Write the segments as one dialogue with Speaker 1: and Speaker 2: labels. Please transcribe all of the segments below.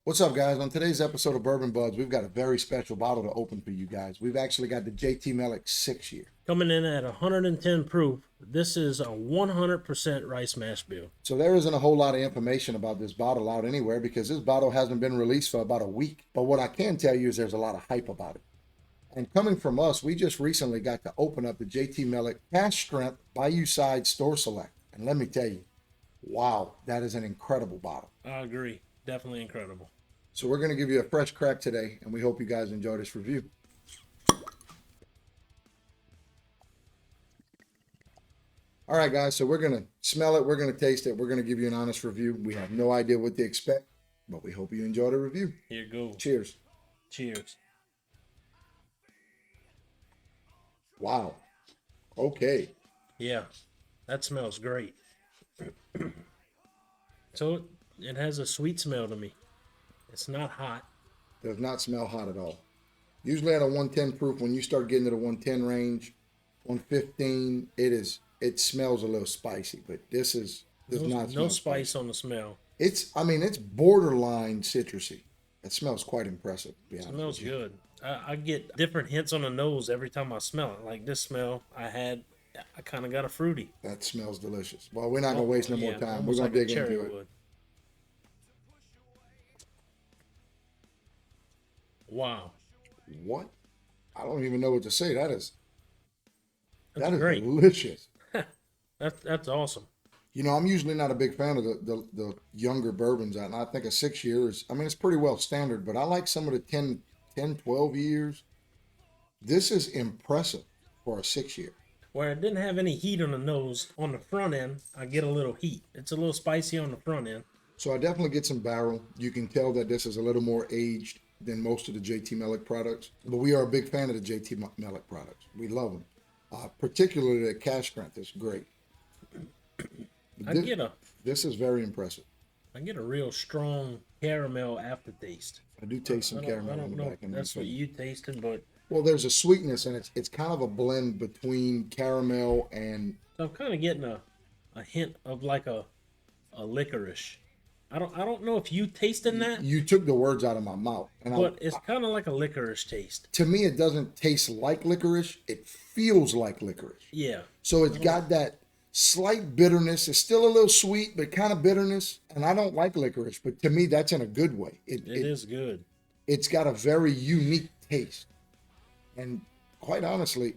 Speaker 1: What's up, guys? On today's episode of Bourbon Budz, we've got a very special bottle to open for you guys. We've actually got the JT Meleck 6-year.
Speaker 2: Coming in at 110 proof, this is a 100% rice mash bill.
Speaker 1: So there isn't a whole lot of information about this bottle out anywhere because this bottle hasn't been released for about a week. But what I can tell you is there's a lot of hype about it. And coming from us, we just recently got to open up the JT Meleck Cash Strength Bayou Side Store Select. And let me tell you, wow, that is an incredible bottle.
Speaker 2: I agree. Definitely incredible.
Speaker 1: So we're going to give you a fresh crack today, and we hope you guys enjoy this review. All right, guys, so we're going to smell it, we're going to taste it, we're going to give you an honest review. We have no idea what to expect, but we hope you enjoy the review.
Speaker 2: Here goes.
Speaker 1: Cheers.
Speaker 2: Cheers.
Speaker 1: Wow. Okay.
Speaker 2: Yeah, that smells great. So it has a sweet smell to me. It's not hot.
Speaker 1: Does not smell hot at all. Usually at a 110 proof, when you start getting to the 110 range, 115, it smells a little spicy, but this does not smell
Speaker 2: no spice on the smell.
Speaker 1: It's borderline citrusy. It smells quite impressive, to be honest.
Speaker 2: It smells
Speaker 1: with you.
Speaker 2: good. I get different hints on the nose every time I smell it. Like this smell I kind of got a fruity.
Speaker 1: That smells delicious. Well, we're not going to waste no more time. We're
Speaker 2: almost
Speaker 1: going to
Speaker 2: like a
Speaker 1: dig
Speaker 2: cherry
Speaker 1: into it.
Speaker 2: wood. Wow.
Speaker 1: What? I don't even know what to say. That is
Speaker 2: Great.
Speaker 1: delicious.
Speaker 2: That's awesome.
Speaker 1: You know, I'm usually not a big fan of the younger bourbons, and I think a 6 years, I mean, it's pretty well standard, but I like some of the 10, 12 years. This is impressive for a 6-year.
Speaker 2: Where it didn't have any heat on the nose, on the front end, I get a little heat. It's a little spicy on the front end.
Speaker 1: So I definitely get some barrel. You can tell that this is a little more aged than most of the JT Meleck products, but we are a big fan of the JT Meleck products. We love them. Particularly the cash strength is great. This is very impressive.
Speaker 2: I get a real strong caramel aftertaste.
Speaker 1: I do taste some caramel
Speaker 2: I
Speaker 1: on
Speaker 2: don't
Speaker 1: the
Speaker 2: know
Speaker 1: back
Speaker 2: if
Speaker 1: end.
Speaker 2: that's what you tasted, but
Speaker 1: Well, there's a sweetness, and it's kind of a blend between caramel and.
Speaker 2: I'm kind of getting a hint of like a licorice. I don't know if you tasting that,
Speaker 1: You took the words out of my mouth, and
Speaker 2: but it's kind of like a licorice taste.
Speaker 1: to me, it doesn't taste like licorice. It feels like licorice.
Speaker 2: Yeah.
Speaker 1: So it's got that slight bitterness. It's still a little sweet, but kind of bitterness. And I don't like licorice, but to me, that's in a good way.
Speaker 2: It is good.
Speaker 1: It's got a very unique taste. And quite honestly,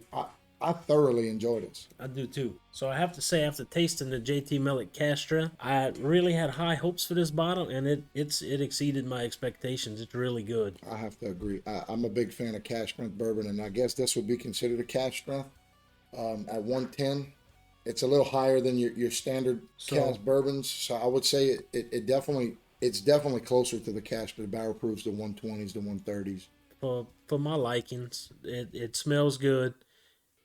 Speaker 1: I thoroughly enjoy this.
Speaker 2: I do too. So I have to say, after tasting the JT Meleck Castra, I really had high hopes for this bottle, and it exceeded my expectations. It's really good.
Speaker 1: I have to agree. I'm a big fan of cash strength bourbon, and I guess this would be considered a cash strength. At 110, it's a little higher than your standard cash bourbons. So I would say it's definitely closer to the cash, but the barrel proves the 120s, the 130s.
Speaker 2: For my likings, it smells good.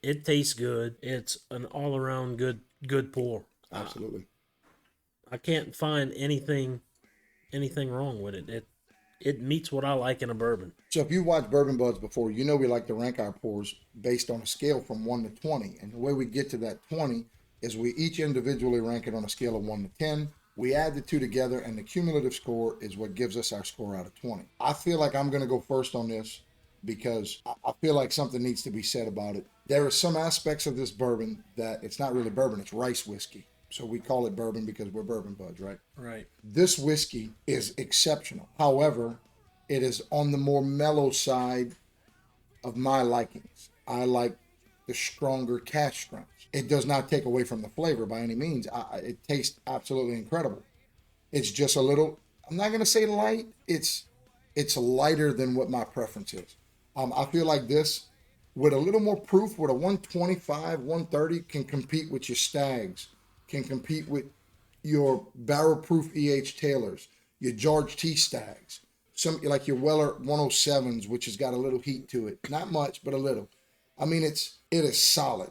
Speaker 2: It tastes good. It's an all-around good pour.
Speaker 1: Absolutely.
Speaker 2: I can't find anything wrong with it. It meets what I like in a bourbon.
Speaker 1: So if you've watched Bourbon Budz before, you know we like to rank our pours based on a scale from 1 to 20. And the way we get to that 20 is we each individually rank it on a scale of 1 to 10. We add the two together, and the cumulative score is what gives us our score out of 20. I feel like I'm going to go first on this because I feel like something needs to be said about it. There are some aspects of this bourbon that it's not really bourbon, it's rice whiskey. So we call it bourbon because we're Bourbon Budz, right?
Speaker 2: Right.
Speaker 1: This whiskey is exceptional. However, it is on the more mellow side of my likings. I like the stronger cash strengths. It does not take away from the flavor by any means. It tastes absolutely incredible. It's just a little, I'm not going to say light. It's lighter than what my preference is. I feel like this, with a little more proof, with a 125, 130, can compete with your Stags, can compete with your barrel proof E.H. Taylors, your George T. Stags, some like your Weller 107s, which has got a little heat to it. Not much, but a little. I mean, it is solid.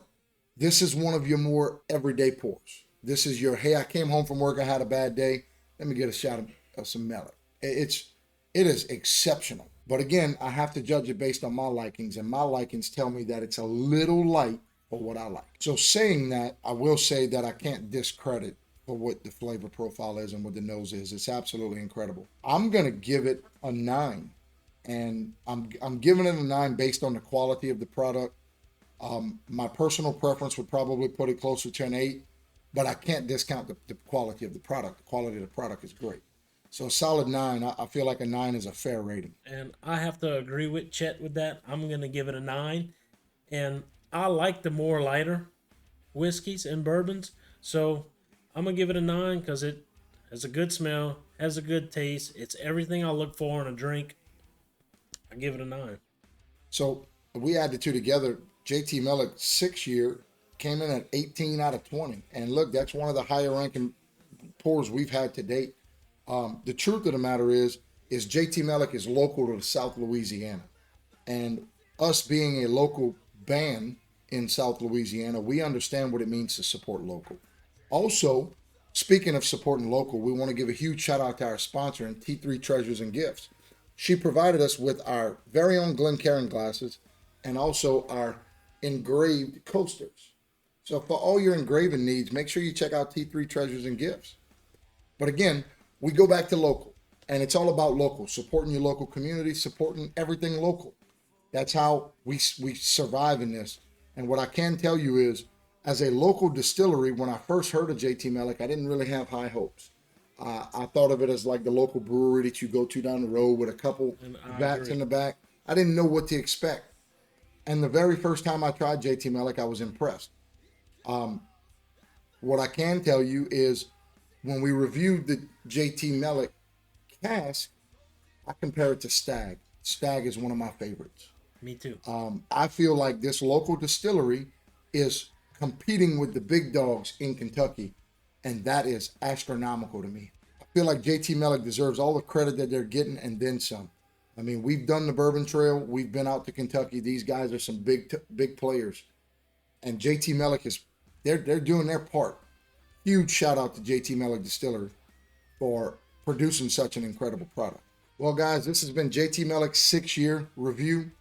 Speaker 1: This is one of your more everyday pours. This is your, hey, I came home from work, I had a bad day, let me get a shot of some Meleck. It is exceptional. But again, I have to judge it based on my likings, and my likings tell me that it's a little light for what I like. So saying that, I will say that I can't discredit for what the flavor profile is and what the nose is. It's absolutely incredible. I'm gonna give it a 9, and I'm giving it a 9 based on the quality of the product. My personal preference would probably put it closer to an 8, but I can't discount the quality of the product. The quality of the product is great. So a solid 9. I feel like a 9 is a fair rating.
Speaker 2: And I have to agree with Chet with that. I'm going to give it a 9. And I like the more lighter whiskeys and bourbons. So I'm going to give it a 9 because it has a good smell, has a good taste. It's everything I look for in a drink. I give it a 9.
Speaker 1: So we add the two together. JT Meleck 6-year came in at 18 out of 20. And look, that's one of the higher ranking pours we've had to date. The truth of the matter is JT Meleck is local to South Louisiana. And us being a local band in South Louisiana, we understand what it means to support local. Also, speaking of supporting local, we want to give a huge shout out to our sponsor in T3 Treasures and Gifts. She provided us with our very own Glencairn glasses and also our engraved coasters. So for all your engraving needs, make sure you check out T3 Treasures and Gifts. But again, we go back to local, and it's all about local, supporting your local community, supporting everything local. That's how we survive in this. And what I can tell you is, as a local distillery, when I first heard of JT Meleck, I didn't really have high hopes. I thought of it as like the local brewery that you go to down the road with a couple vats in the back. I didn't know what to expect. And the very first time I tried JT Meleck, I was impressed. What I can tell you is when we reviewed the JT Meleck cask, I compare it to Stag. Stag is one of my favorites.
Speaker 2: Me too.
Speaker 1: I feel like this local distillery is competing with the big dogs in Kentucky, and that is astronomical to me. I feel like JT Meleck deserves all the credit that they're getting and then some. I mean, we've done the Bourbon Trail. We've been out to Kentucky. These guys are some big players. And JT Meleck they're doing their part. Huge shout out to JT Meleck Distillery for producing such an incredible product. Well, guys, this has been JT Meleck's 6-year review.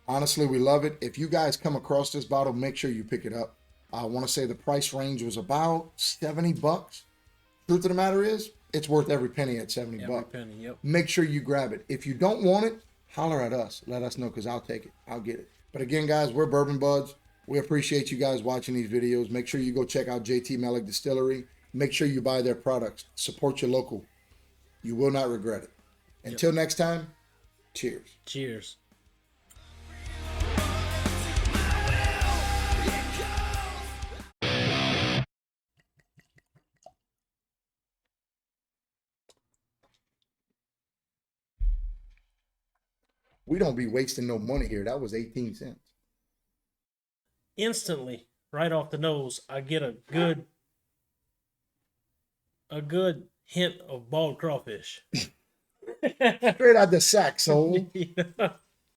Speaker 1: Honestly, we love it. If you guys come across this bottle, make sure you pick it up. I want to say the price range was about $70. Truth of the matter is, it's worth every penny at $70.
Speaker 2: Every penny, yep.
Speaker 1: Make sure you grab it. If you don't want it, holler at us. Let us know because I'll take it. I'll get it. But again, guys, we're Bourbon Budz. We appreciate you guys watching these videos. Make sure you go check out JT Meleck Distillery. Make sure you buy their products. Support your local. You will not regret it. Until next time, cheers.
Speaker 2: Cheers.
Speaker 1: We don't be wasting no money here. That was 18 cents.
Speaker 2: Instantly, right off the nose, I get a good hint of bald crawfish.
Speaker 1: Straight out the sack, soul.
Speaker 2: Yeah.